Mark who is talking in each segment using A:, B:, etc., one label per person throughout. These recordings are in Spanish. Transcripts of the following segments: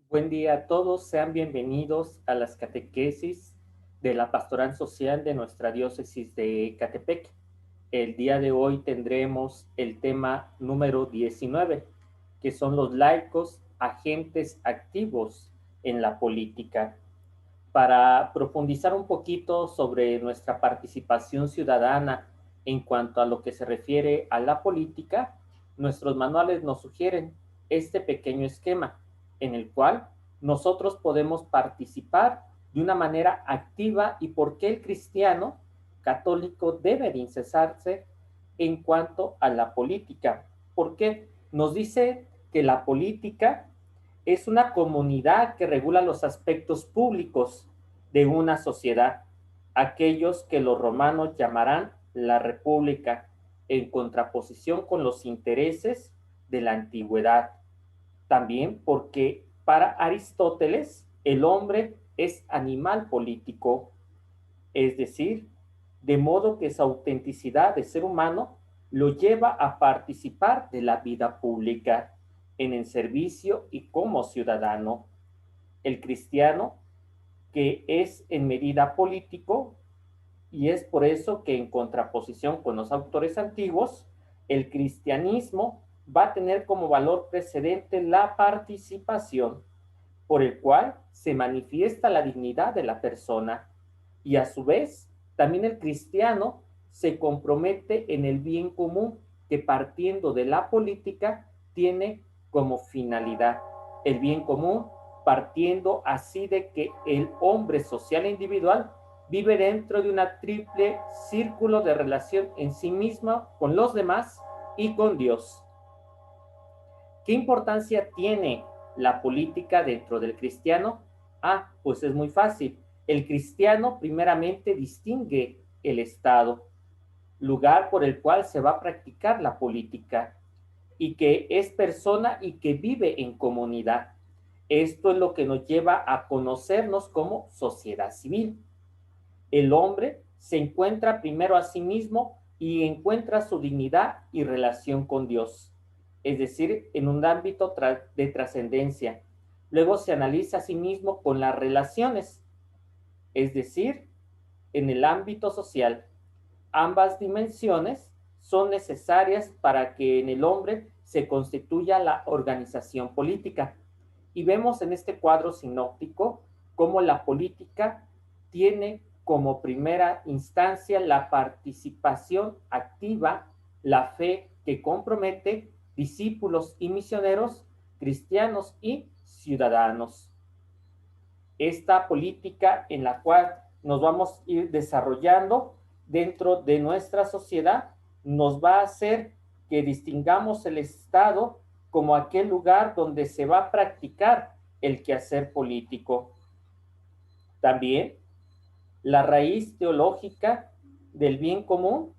A: Buen día a todos, sean bienvenidos a las catequesis de la Pastoral Social de nuestra diócesis de Ecatepec. El día de hoy tendremos el tema número 19, que son los laicos, agentes activos en la política. Para profundizar un poquito sobre nuestra participación ciudadana en cuanto a lo que se refiere a la política, nuestros manuales nos sugieren este pequeño esquema en el cual nosotros podemos participar de una manera activa y por qué el cristiano católico debe de incesarse en cuanto a la política. ¿Por qué? Nos dice que la política es una comunidad que regula los aspectos públicos de una sociedad, aquellos que los romanos llamarán la república, en contraposición con los intereses de la antigüedad. También porque para Aristóteles el hombre es animal político, es decir, de modo que su autenticidad de ser humano lo lleva a participar de la vida pública en el servicio y como ciudadano. El cristiano, que es en medida político, y es por eso que en contraposición con los autores antiguos, el cristianismo va a tener como valor precedente la participación, por el cual se manifiesta la dignidad de la persona. Y a su vez, también el cristiano se compromete en el bien común que partiendo de la política tiene como finalidad. El bien común partiendo así de que el hombre social e individual vive dentro de una triple círculo de relación en sí mismo, con los demás y con Dios. ¿Qué importancia tiene la política dentro del cristiano? Pues es muy fácil. El cristiano primeramente distingue el Estado, lugar por el cual se va a practicar la política, y que es persona y que vive en comunidad. Esto es lo que nos lleva a conocernos como sociedad civil. El hombre se encuentra primero a sí mismo y encuentra su dignidad y relación con Dios, es decir, en un ámbito de trascendencia. Luego se analiza a sí mismo con las relaciones, es decir, en el ámbito social. Ambas dimensiones son necesarias para que en el hombre se constituya la organización política. Y vemos en este cuadro sinóptico cómo la política tiene como primera instancia la participación activa, la fe que compromete discípulos y misioneros, cristianos y ciudadanos. Esta política en la cual nos vamos a ir desarrollando dentro de nuestra sociedad nos va a hacer que distingamos el Estado como aquel lugar donde se va a practicar el quehacer político. También la raíz teológica del bien común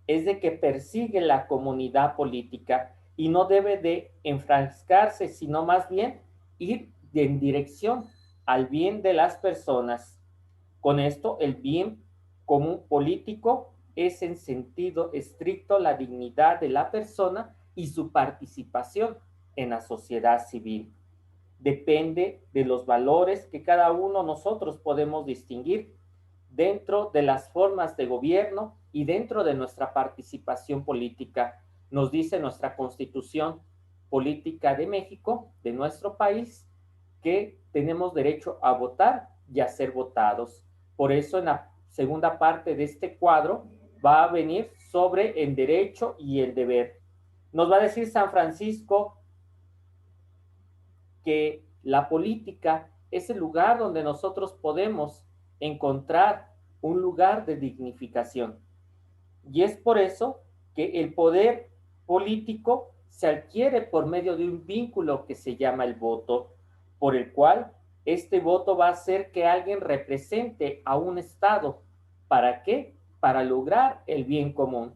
A: es de que persigue la comunidad política y no debe de enfrascarse, sino más bien ir en dirección al bien de las personas. Con esto, el bien común político es en sentido estricto la dignidad de la persona y su participación en la sociedad civil. Depende de los valores que cada uno de nosotros podemos distinguir dentro de las formas de gobierno y dentro de nuestra participación política. Nos dice nuestra Constitución Política de México, de nuestro país, que tenemos derecho a votar y a ser votados. Por eso en la segunda parte de este cuadro va a venir sobre el derecho y el deber. Nos va a decir San Francisco que la política es el lugar donde nosotros podemos encontrar un lugar de dignificación. Y es por eso que el poder político se adquiere por medio de un vínculo que se llama el voto, por el cual este voto va a hacer que alguien represente a un Estado. ¿Para qué? Para lograr el bien común.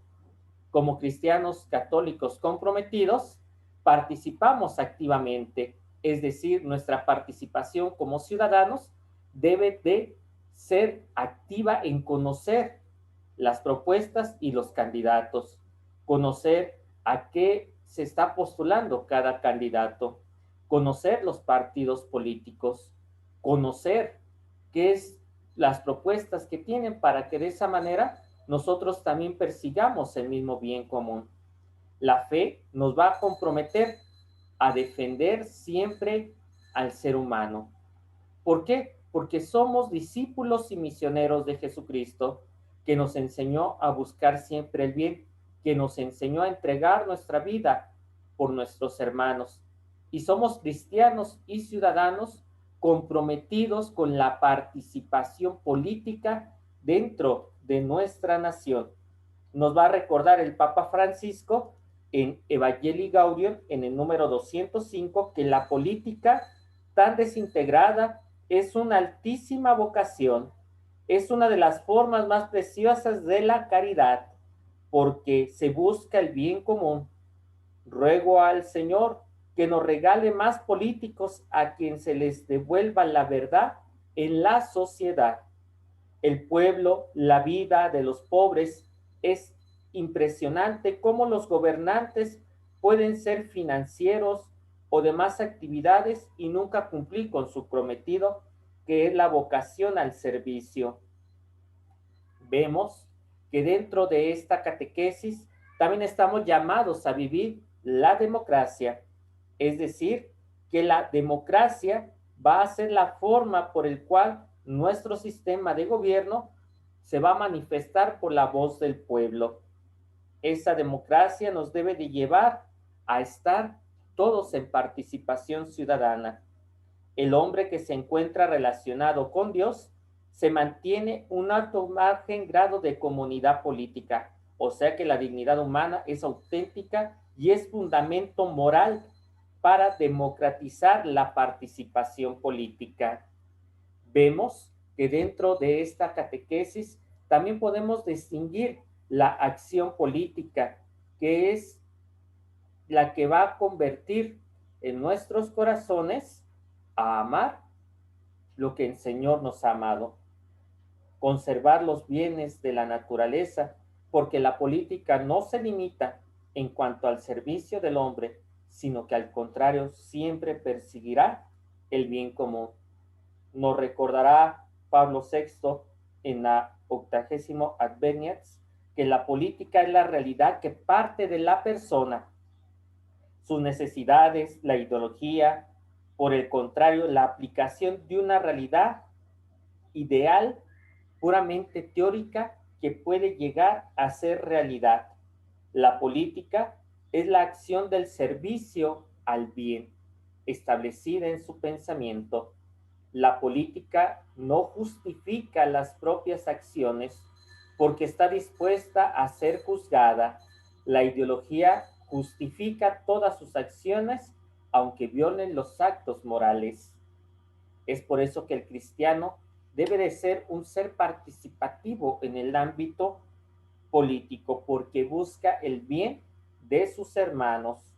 A: Como cristianos católicos comprometidos, participamos activamente, es decir, nuestra participación como ciudadanos debe de ser activa en conocer las propuestas y los candidatos, conocer a qué se está postulando cada candidato. conocer los partidos políticos, conocer qué es las propuestas que tienen para que de esa manera nosotros también persigamos el mismo bien común. La fe nos va a comprometer a defender siempre al ser humano. ¿Por qué? Porque somos discípulos y misioneros de Jesucristo, que nos enseñó a buscar siempre el bien, que nos enseñó a entregar nuestra vida por nuestros hermanos. Y somos cristianos y ciudadanos comprometidos con la participación política dentro de nuestra nación. Nos va a recordar el Papa Francisco en Evangelii Gaudium, en el número 205, que la política tan desintegrada es una altísima vocación, es una de las formas más preciosas de la caridad, porque se busca el bien común. Ruego al Señor que nos regale más políticos a quien se les devuelva la verdad en la sociedad. El pueblo, la vida de los pobres, es impresionante cómo los gobernantes pueden ser financieros o demás actividades y nunca cumplir con su prometido, que es la vocación al servicio. Vemos que dentro de esta catequesis también estamos llamados a vivir la democracia, es decir, que la democracia va a ser la forma por el cual nuestro sistema de gobierno se va a manifestar por la voz del pueblo. Esa democracia nos debe de llevar a estar todos en participación ciudadana. El hombre que se encuentra relacionado con Dios se mantiene un alto margen grado de comunidad política, o sea que la dignidad humana es auténtica y es fundamento moral para democratizar la participación política. Vemos que dentro de esta catequesis también podemos distinguir la acción política, que es la que va a convertir en nuestros corazones a amar lo que el Señor nos ha amado, conservar los bienes de la naturaleza, porque la política no se limita en cuanto al servicio del hombre, sino que al contrario siempre perseguirá el bien común. Nos recordará Pablo VI en la 80º Adveniens que la política es la realidad que parte de la persona, sus necesidades, la ideología, por el contrario, la aplicación de una realidad ideal puramente teórica que puede llegar a ser realidad. La política es la acción del servicio al bien, establecida en su pensamiento. La política no justifica las propias acciones porque está dispuesta a ser juzgada. La ideología justifica todas sus acciones aunque violen los actos morales. Es por eso que el cristiano debe de ser un ser participativo en el ámbito político porque busca el bien de sus hermanos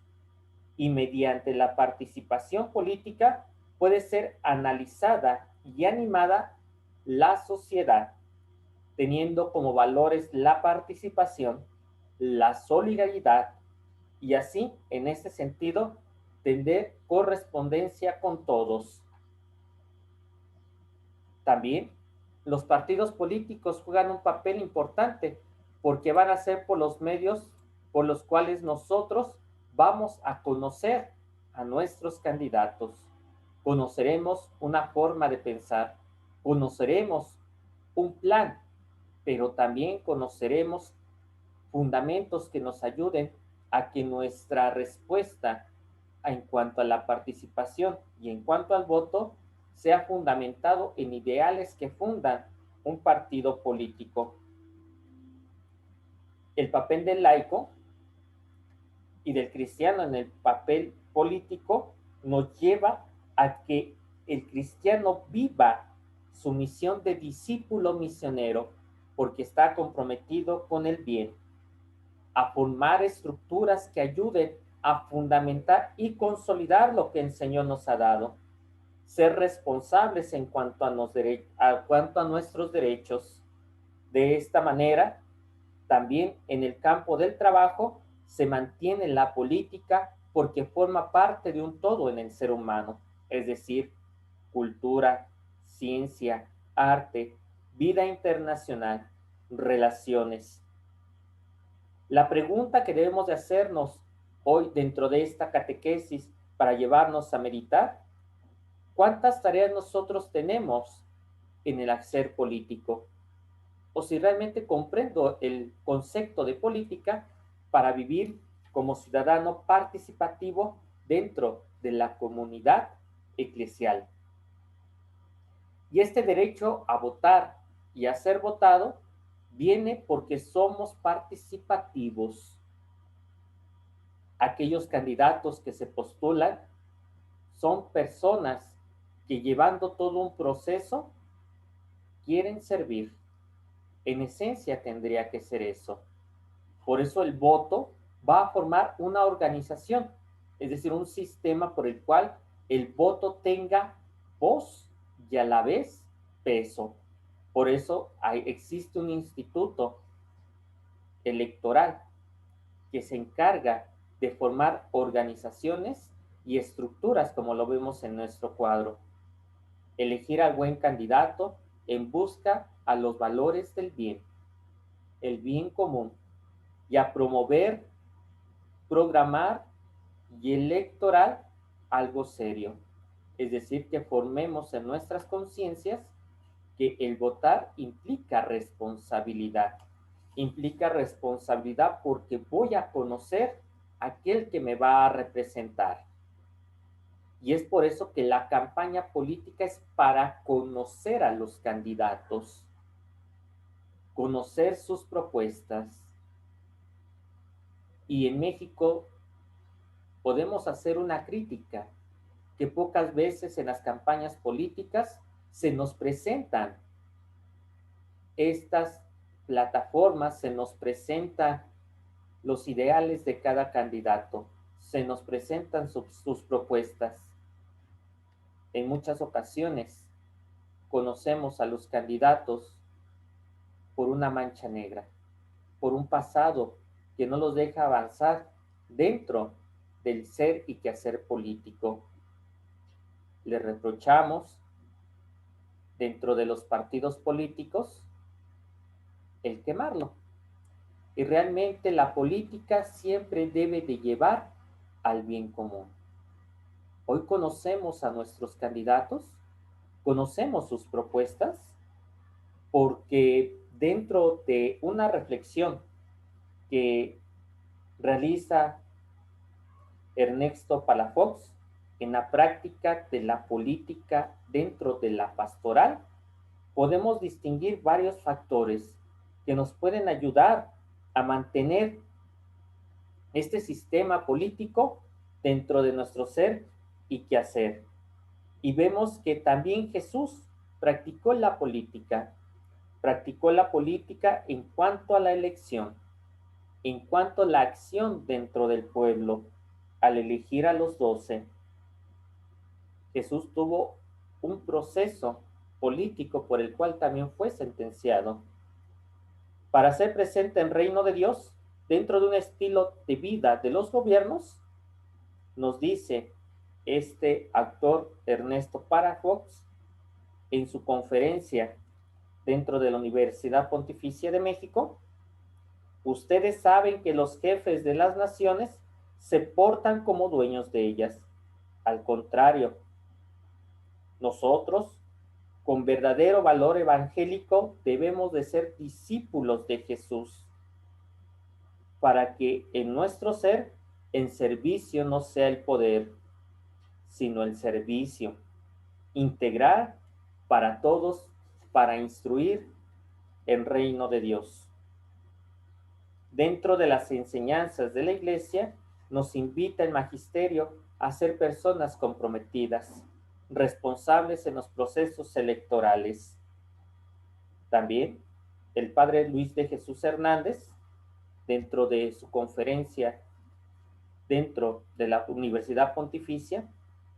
A: y mediante la participación política puede ser analizada y animada la sociedad, teniendo como valores la participación, la solidaridad y así, en ese sentido, tener correspondencia con todos. También los partidos políticos juegan un papel importante porque van a ser por los medios por los cuales nosotros vamos a conocer a nuestros candidatos. Conoceremos una forma de pensar, conoceremos un plan, pero también conoceremos fundamentos que nos ayuden a que nuestra respuesta en cuanto a la participación y en cuanto al voto sea fundamentado en ideales que fundan un partido político. El papel del laico y del cristiano en el papel político nos lleva a que el cristiano viva su misión de discípulo misionero porque está comprometido con el bien, a formar estructuras que ayuden a fundamentar y consolidar lo que el Señor nos ha dado, ser responsables en cuanto a nuestros derechos. De esta manera, también en el campo del trabajo se mantiene la política porque forma parte de un todo en el ser humano, es decir, cultura, ciencia, arte, vida internacional, relaciones. La pregunta que debemos de hacernos hoy dentro de esta catequesis para llevarnos a meditar: ¿cuántas tareas nosotros tenemos en el hacer político? O si realmente comprendo el concepto de política para vivir como ciudadano participativo dentro de la comunidad eclesial. Y este derecho a votar y a ser votado viene porque somos participativos. Aquellos candidatos que se postulan son personas que, llevando todo un proceso, quieren servir. En esencia tendría que ser eso. Por eso el voto va a formar una organización, es decir, un sistema por el cual el voto tenga voz y a la vez peso. Por eso existe un instituto electoral que se encarga de formar organizaciones y estructuras, como lo vemos en nuestro cuadro. Elegir al buen candidato en busca a los valores del bien, el bien común, y a promover, programar y electoral algo serio. Es decir, que formemos en nuestras conciencias que el votar implica responsabilidad. Implica responsabilidad porque voy a conocer a aquel que me va a representar. Y es por eso que la campaña política es para conocer a los candidatos, conocer sus propuestas. Y en México podemos hacer una crítica, que pocas veces en las campañas políticas se nos presentan estas plataformas, se nos presentan los ideales de cada candidato, se nos presentan sus propuestas. En muchas ocasiones conocemos a los candidatos por una mancha negra, por un pasado que no los deja avanzar dentro del ser y quehacer político. Le reprochamos dentro de los partidos políticos el quemarlo. Y realmente la política siempre debe de llevar al bien común. Hoy conocemos a nuestros candidatos, conocemos sus propuestas, porque dentro de una reflexión que realiza Ernesto Palafox en la práctica de la política dentro de la pastoral, podemos distinguir varios factores que nos pueden ayudar a mantener este sistema político dentro de nuestro ser y quehacer. Y vemos que también Jesús practicó la política en cuanto a la elección, en cuanto a la acción dentro del pueblo. Al elegir a los 12, Jesús tuvo un proceso político por el cual también fue sentenciado. Para ser presente en el reino de Dios, dentro de un estilo de vida de los gobiernos, nos dice este actor Ernesto Palafox en su conferencia dentro de la Universidad Pontificia de México: ustedes saben que los jefes de las naciones se portan como dueños de ellas. Al contrario, nosotros, con verdadero valor evangélico, debemos de ser discípulos de Jesús, para que en nuestro ser, en servicio no sea el poder, sino el servicio. Integrar para todos, para instruir el reino de Dios. Dentro de las enseñanzas de la Iglesia, nos invita el magisterio a ser personas comprometidas, responsables en los procesos electorales. También el padre Luis de Jesús Hernández, dentro de su conferencia dentro de la Universidad Pontificia,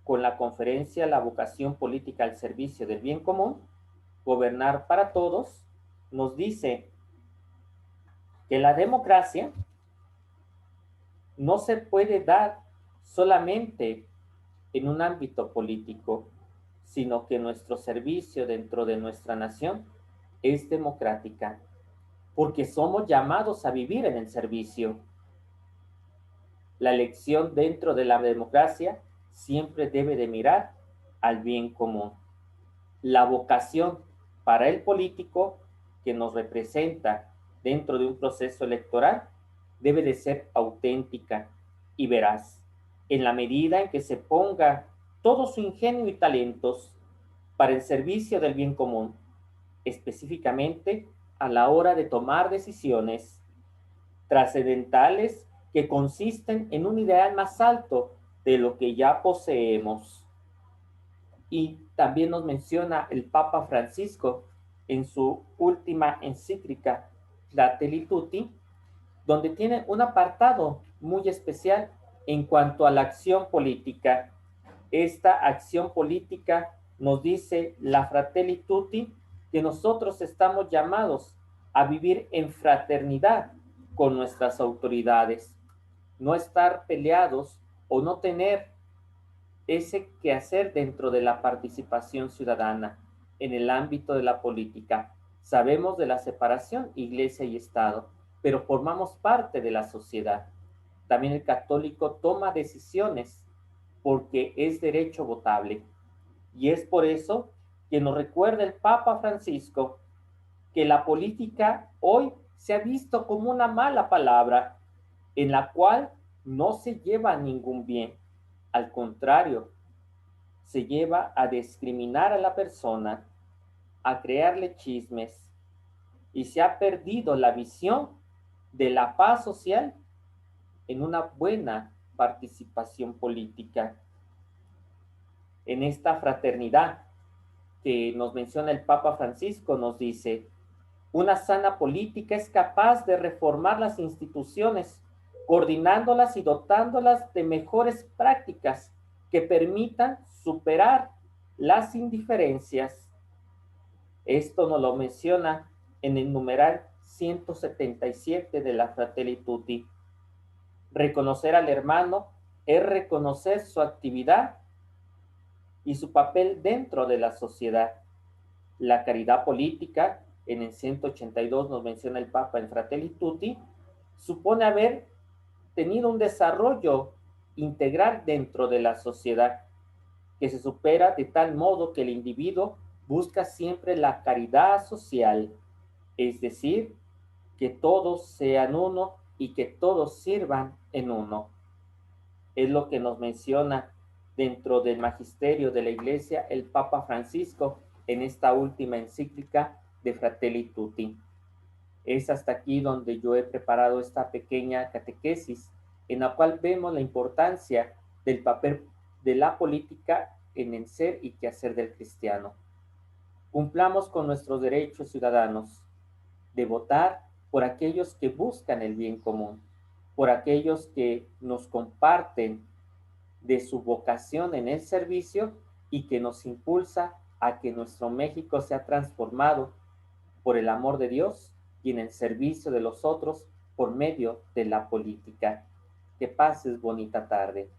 A: con la conferencia La vocación política al servicio del bien común, gobernar para todos, nos dice que la democracia no se puede dar solamente en un ámbito político, sino que nuestro servicio dentro de nuestra nación es democrática, porque somos llamados a vivir en el servicio. La elección dentro de la democracia siempre debe de mirar al bien común. La vocación para el político que nos representa dentro de un proceso electoral debe de ser auténtica y veraz, en la medida en que se ponga todo su ingenio y talentos para el servicio del bien común, específicamente a la hora de tomar decisiones trascendentales que consisten en un ideal más alto de lo que ya poseemos. Y también nos menciona el Papa Francisco en su última encíclica, Fratelli Tutti, donde tiene un apartado muy especial en cuanto a la acción política. Esta acción política nos dice la Fratelli Tutti que nosotros estamos llamados a vivir en fraternidad con nuestras autoridades, no estar peleados o no tener ese quehacer dentro de la participación ciudadana en el ámbito de la política. Sabemos de la separación iglesia y Estado, pero formamos parte de la sociedad. También el católico toma decisiones porque es derecho votable. Y es por eso que nos recuerda el Papa Francisco que la política hoy se ha visto como una mala palabra en la cual no se lleva ningún bien. Al contrario, se lleva a discriminar a la persona, a crearle chismes y se ha perdido la visión de la paz social en una buena participación política. En esta fraternidad que nos menciona el Papa Francisco nos dice, una sana política es capaz de reformar las instituciones, coordinándolas y dotándolas de mejores prácticas que permitan superar las indiferencias. Esto nos lo menciona en el numeral 177 de la Fratelli Tutti. Reconocer al hermano es reconocer su actividad y su papel dentro de la sociedad. La caridad política, en el 182 nos menciona el Papa en Fratelli Tutti, supone haber tenido un desarrollo integral dentro de la sociedad, que se supera de tal modo que el individuo busca siempre la caridad social, es decir, que todos sean uno y que todos sirvan en uno. Es lo que nos menciona dentro del magisterio de la Iglesia el Papa Francisco en esta última encíclica de Fratelli Tutti. Es hasta aquí donde yo he preparado esta pequeña catequesis en la cual vemos la importancia del papel de la política en el ser y quehacer del cristiano. Cumplamos con nuestros derechos ciudadanos de votar por aquellos que buscan el bien común, por aquellos que nos comparten de su vocación en el servicio y que nos impulsa a que nuestro México sea transformado por el amor de Dios y en el servicio de los otros por medio de la política. Que pases bonita tarde.